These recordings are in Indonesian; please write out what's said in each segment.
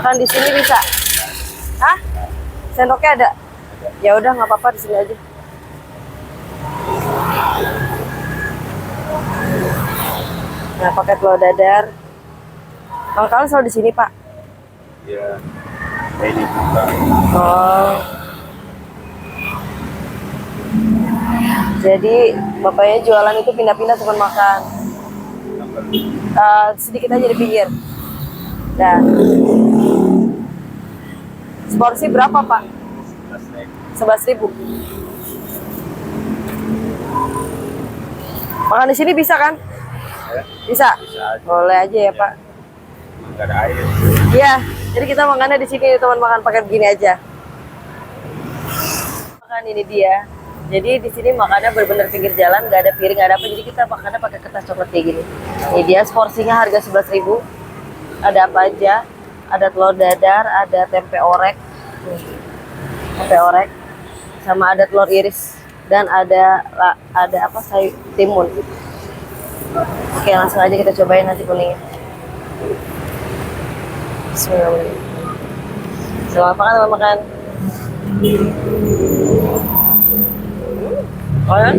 Makan di sini bisa? Hah? Sendoknya ada? Ya udah nggak apa-apa di sini aja. Nah, pakai telur dadar. Kalau kalian selalu di sini, Pak? Iya. Ini juga. Oh. Jadi bapaknya jualan itu pindah-pindah teman makan. Sedikit aja di pinggir. Dah. Seporsi berapa, Pak? 11.000. Makan di sini bisa kan? Bisa? Boleh aja ya, Pak. Nggak ada air. Iya, jadi kita makannya di sini, teman, makan pakai begini aja. Makan ini dia. Jadi di sini makannya benar-benar pinggir jalan, nggak ada piring, nggak ada apa. Jadi kita makannya pakai kertas coklat kayak gini. Ini dia, porsinya harga 11.000. Ada apa aja? Ada telur dadar, ada tempe orek, tempe orek, sama ada telur iris, dan ada apa, sayur timun. Oke, langsung aja kita cobain nasi kuningnya. Bismillahirrahmanirrahim. Selamat makan, selamat makan. Oh ya?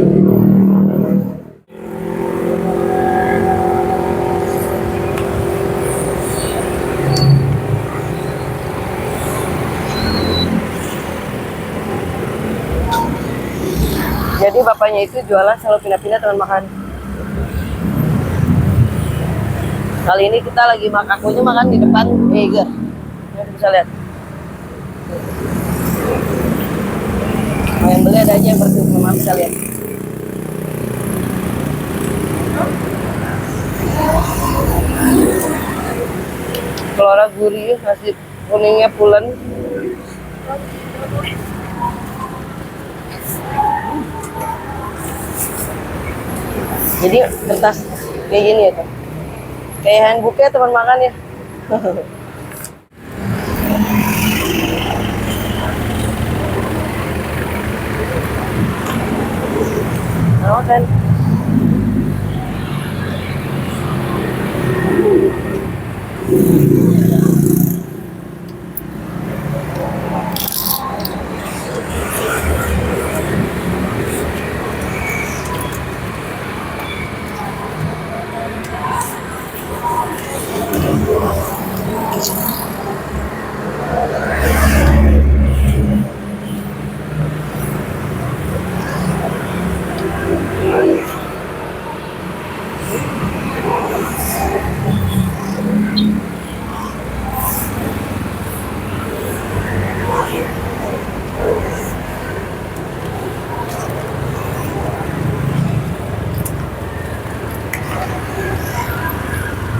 Jadi bapaknya itu jualan selalu pindah-pindah teman makan. Kali ini kita lagi makan, akunya makan di depan Eiger. Nanti bisa lihat. Mau yang beli ada aja yang bersih, teman bisa lihat. Telurnya gurih, nasi kuningnya pulen. Jadi kertas kayak gini ya, tuh. Kayak handbooknya teman makan ya. Nah, kan.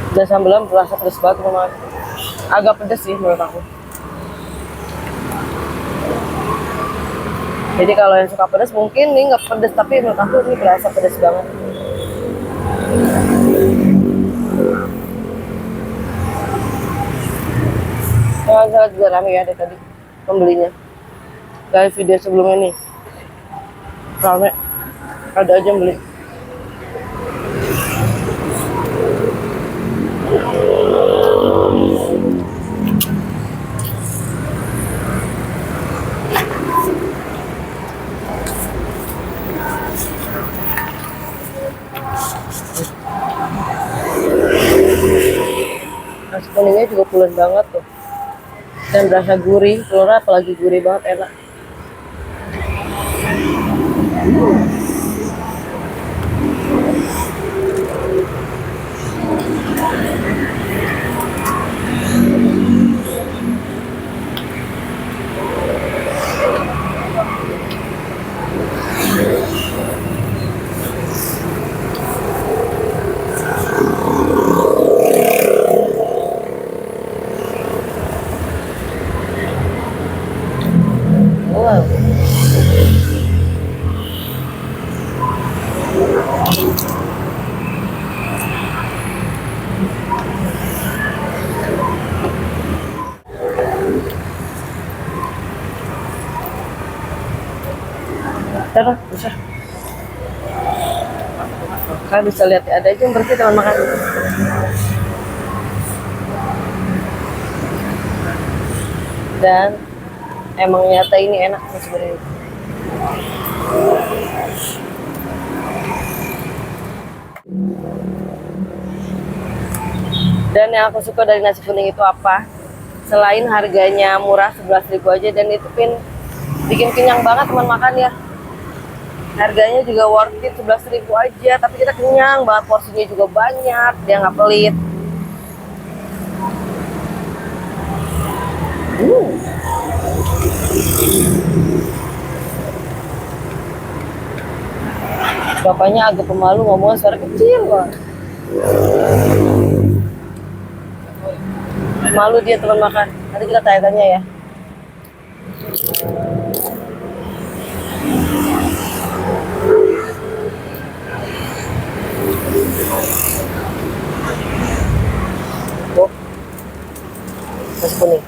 Dan sambelan berasa pedas banget memang. Agak pedas sih menurut aku. Jadi kalau yang suka pedas mungkin ini nggak pedas, tapi menurut aku ini berasa pedas banget. Sangat juga ramai ya dari tadi pembelinya. Dari video sebelumnya nih ramai, ada aja yang beli. Nasi kuningnya juga pulen banget tuh, dan berasa gurih, telurnya apalagi gurih banget, enak. Wow. Taruh, bisa. Kalian bisa lihat ada aja yang bersih teman makan. Dan emang nyata ini enak nih sebenarnya. Dan yang aku suka dari nasi kuning itu apa? Selain harganya murah 11.000 aja, dan itu bikin kenyang banget teman makan ya. Harganya juga worth it, 11.000 aja, tapi kita kenyang banget, porsinya juga banyak, dia nggak pelit. Bapaknya agak pemalu, ngomongnya suara kecil banget. Malu dia teman makan. Nanti kita tanya-tanya ya. Oh, nasi kuning.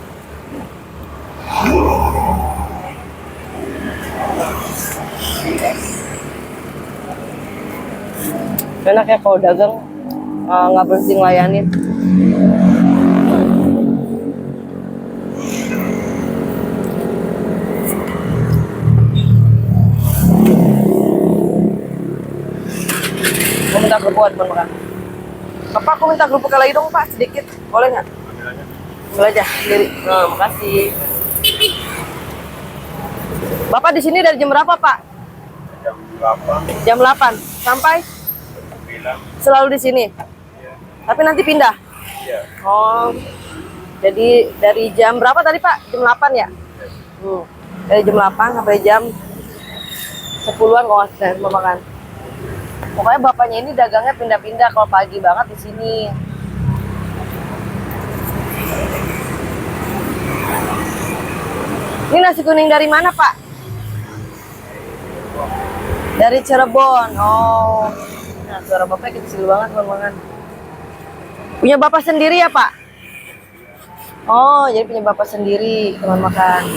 Enak ya kalau dagang nggak berhenti ngelayanin. Aku minta kerupuk teman makan. Bapak, aku minta kerupuk lagi dong Pak, sedikit. Boleh nggak? Ambil aja sendiri. Nah, makasih. Bapak di sini dari jam berapa Pak? Jam berapa? Jam 8 sampai? Bilang. Selalu di sini. Iya. Tapi nanti pindah. Iya. Oh. Jadi dari jam berapa tadi Pak? Jam 8 ya? Dari jam 8 sampai jam 10-an kalau nggak salah mau makan. Pokoknya bapaknya ini dagangnya pindah-pindah, kalau pagi banget di sini. Ini nasi kuning dari mana Pak? Dari Cirebon. Oh. Nah, suara bapaknya kecil banget teman-teman. Punya bapak sendiri ya Pak? Oh, jadi punya bapak sendiri teman makan.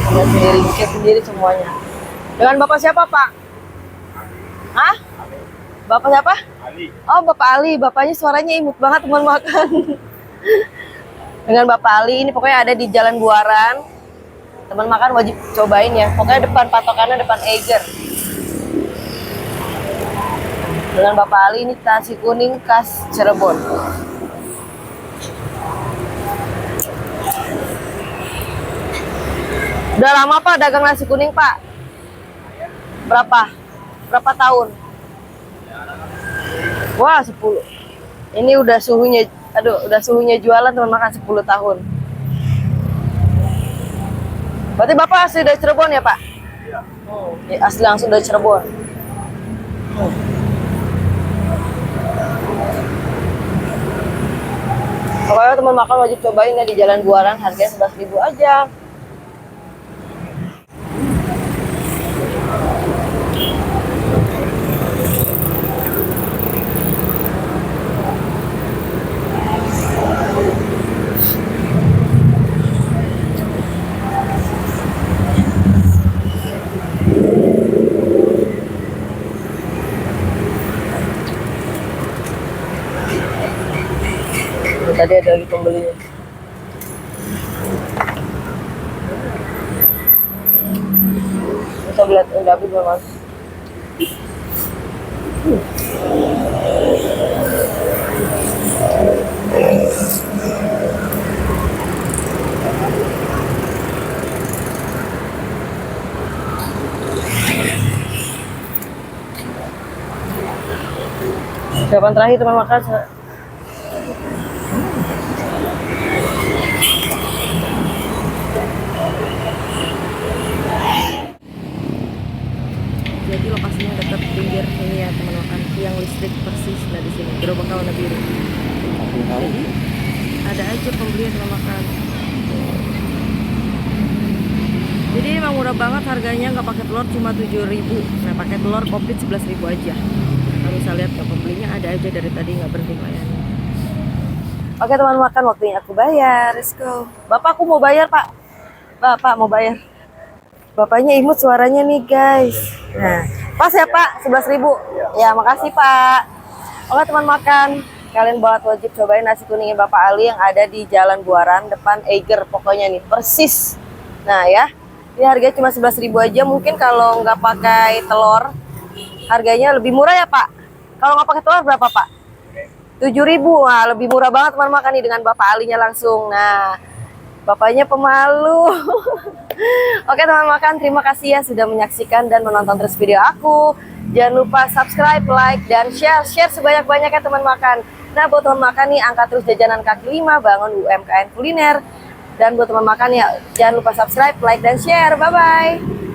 Punya sendiri, bikin sendiri semuanya. Dengan bapak siapa Pak? Hah? Bapak siapa? Ali. Oh, Bapak Ali. Bapaknya suaranya imut banget teman makan. Dengan Bapak Ali ini pokoknya ada di Jalan Buaran. Teman makan wajib cobain ya. Pokoknya depan patokannya depan Eiger. Dengan Bapak Ali ini nasi kuning khas Cirebon. Udah lama Pak dagang nasi kuning Pak? Berapa? Berapa tahun? Wah, 10. Ini udah suhunya, udah suhunya jualan teman makan 10 tahun. Berarti Bapak asli dari Cirebon ya Pak? Iya. Ya, asli langsung dari Cirebon. Pokoknya teman makan wajib cobain ya di Jalan Buaran, harganya 11.000 aja. Tadi ada lagi pembelinya. Bisa lihat udah habis belum Mas? Jawaban terakhir teman makan. Jadi lokasinya dekat pinggir ini ya teman makan, tiang listrik persis nah di sini, gerobak warna biru. Jadi ada aja pembelian teman makan. Jadi emang murah banget harganya, nggak pakai telur cuma 7.000. Nah pakai telur komplit 11.000 aja. Kalau bisa lihat ya, pembelinya ada aja dari tadi nggak berhenti melayani. Oke teman makan, waktunya aku bayar. Let's go. Bapak, aku mau bayar Pak. Bapak mau bayar. Bapaknya imut suaranya nih guys. Nah, pas ya Pak, 11.000. Ya makasih Pak. Oke teman makan, Kalian banget wajib cobain nasi kuningnya Bapak Ali yang ada di Jalan Buaran depan Eiger pokoknya nih, persis. Nah ya, ini harganya cuma 11.000 aja. Mungkin kalau nggak pakai telur harganya lebih murah ya Pak. Kalau nggak pakai telur berapa Pak? 7.000. Wah, lebih murah banget teman makan nih dengan Bapak Alinya langsung. Nah, bapaknya pemalu. Oke teman makan, terima kasih ya sudah menyaksikan dan menonton terus video aku. Jangan lupa subscribe, like, dan share sebanyak-banyaknya teman makan. Nah buat teman makan nih, angkat terus jajanan kaki 5, bangun UMKM kuliner. Dan buat teman makan ya, jangan lupa subscribe, like, dan share. Bye-bye.